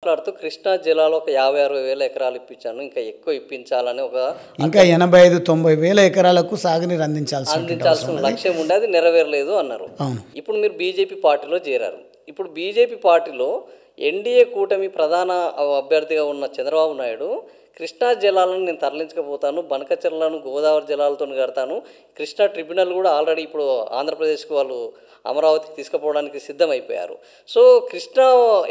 మాట్లాడుతూ కృష్ణా జిల్లాలో ఒక 50-60 వేల ఎకరాలు ఇప్పించాను. ఇంకా ఎక్కువ ఇప్పించాలని ఒక ఇంకా 85-90 వేల ఎకరాలకు సాగునీరు అందించాల్సిన లక్ష్యం ఉండే అది నెరవేరలేదు అన్నారు. అవును. ఇప్పుడు మీరు బీజేపీ పార్టీలో చేరారు. ఇప్పుడు బీజేపీ పార్టీలో ఎన్డీఏ కూటమి ప్రధాన అభ్యర్థిగా ఉన్న చంద్రబాబు నాయుడు కృష్ణా జలాలను నేను తరలించకపోతాను, బనకచెర్లను గోదావరి జలాలతో కడతాను, కృష్ణా ట్రిబ్యునల్ కూడా ఆల్రెడీ ఇప్పుడు ఆంధ్రప్రదేశ్కి వాళ్ళు అమరావతికి తీసుకుపోవడానికి సిద్ధమైపోయారు. సో కృష్ణా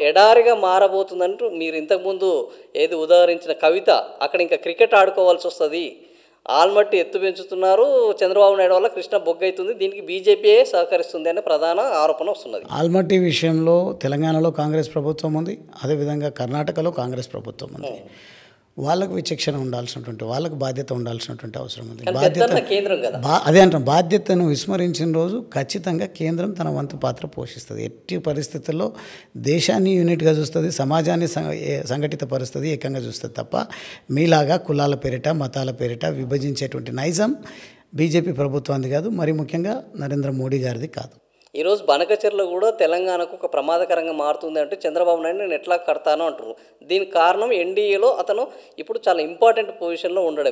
ఎడారిగా మారబోతుందంటూ మీరు ఇంతకుముందు ఏది ఉదాహరించిన కవిత అక్కడ ఇంకా క్రికెట్ ఆడుకోవాల్సి వస్తుంది, ఆల్మట్టి ఎత్తు పెంచుతున్నారు, చంద్రబాబు నాయుడు వల్ల కృష్ణ బొగ్గైతుంది, దీనికి బీజేపీయే సహకరిస్తుంది అనే ప్రధాన ఆరోపణ వస్తున్నది. ఆల్మట్టి విషయంలో తెలంగాణలో కాంగ్రెస్ ప్రభుత్వం ఉంది, అదేవిధంగా కర్ణాటకలో కాంగ్రెస్ ప్రభుత్వం ఉంది. వాళ్ళకు విచక్షణ ఉండాల్సినటువంటి, వాళ్ళకు బాధ్యత ఉండాల్సినటువంటి అవసరం ఉంది. అదే అంటాం, బాధ్యతను విస్మరించిన రోజు ఖచ్చితంగా కేంద్రం తన వంతు పాత్ర పోషిస్తుంది. ఎట్టి పరిస్థితుల్లో దేశాన్ని యూనిట్గా చూస్తుంది, సమాజాన్ని సంఘటిత పరుస్తుంది, ఏకంగా చూస్తుంది తప్ప మీలాగా కులాల పేరిట మతాల పేరిట విభజించేటువంటి నైజం బీజేపీ ప్రభుత్వానికి కాదు, మరి ముఖ్యంగా నరేంద్ర మోడీ గారిది కాదు. ఈరోజు బనకచెర్ల కూడా తెలంగాణకు ఒక ప్రమాదకరంగా మారుతుంది అంటే చంద్రబాబు నాయుడు నేను ఎట్లా కడతాను అంటారు. దీనికి కారణం ఎన్డీఏలో అతను ఇప్పుడు చాలా ఇంపార్టెంట్ పొజిషన్లో ఉండడం.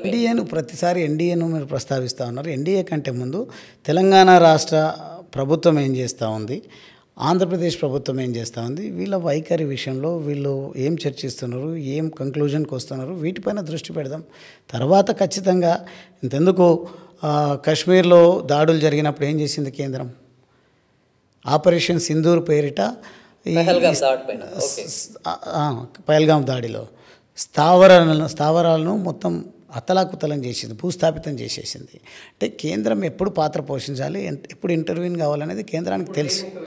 ప్రతిసారి ఎన్డీఏను మీరు ప్రస్తావిస్తూ ఉన్నారు. ఎన్డీఏ కంటే ముందు తెలంగాణ రాష్ట్ర ప్రభుత్వం ఏం చేస్తూ ఉంది, ఆంధ్రప్రదేశ్ ప్రభుత్వం ఏం చేస్తూ ఉంది, వీళ్ళ వైఖరి విషయంలో వీళ్ళు ఏం చర్చిస్తున్నారు, ఏం కంక్లూజన్కి వస్తున్నారు, వీటిపైన దృష్టి పెడదాం. తర్వాత ఖచ్చితంగా ఇంతెందుకు కాశ్మీర్లో దాడులు జరిగినప్పుడు ఏం చేసింది కేంద్రం? ఆపరేషన్ సింధూర్ పేరిట పహల్గాం దాడిలో స్థావరాలను మొత్తం అతలాకుతలం చేసింది, భూస్థాపితం చేసేసింది. అంటే కేంద్రం ఎప్పుడు పాత్ర పోషించాలి, ఎప్పుడు ఇంటర్వ్యూన్ కావాలనేది కేంద్రానికి తెలుసు.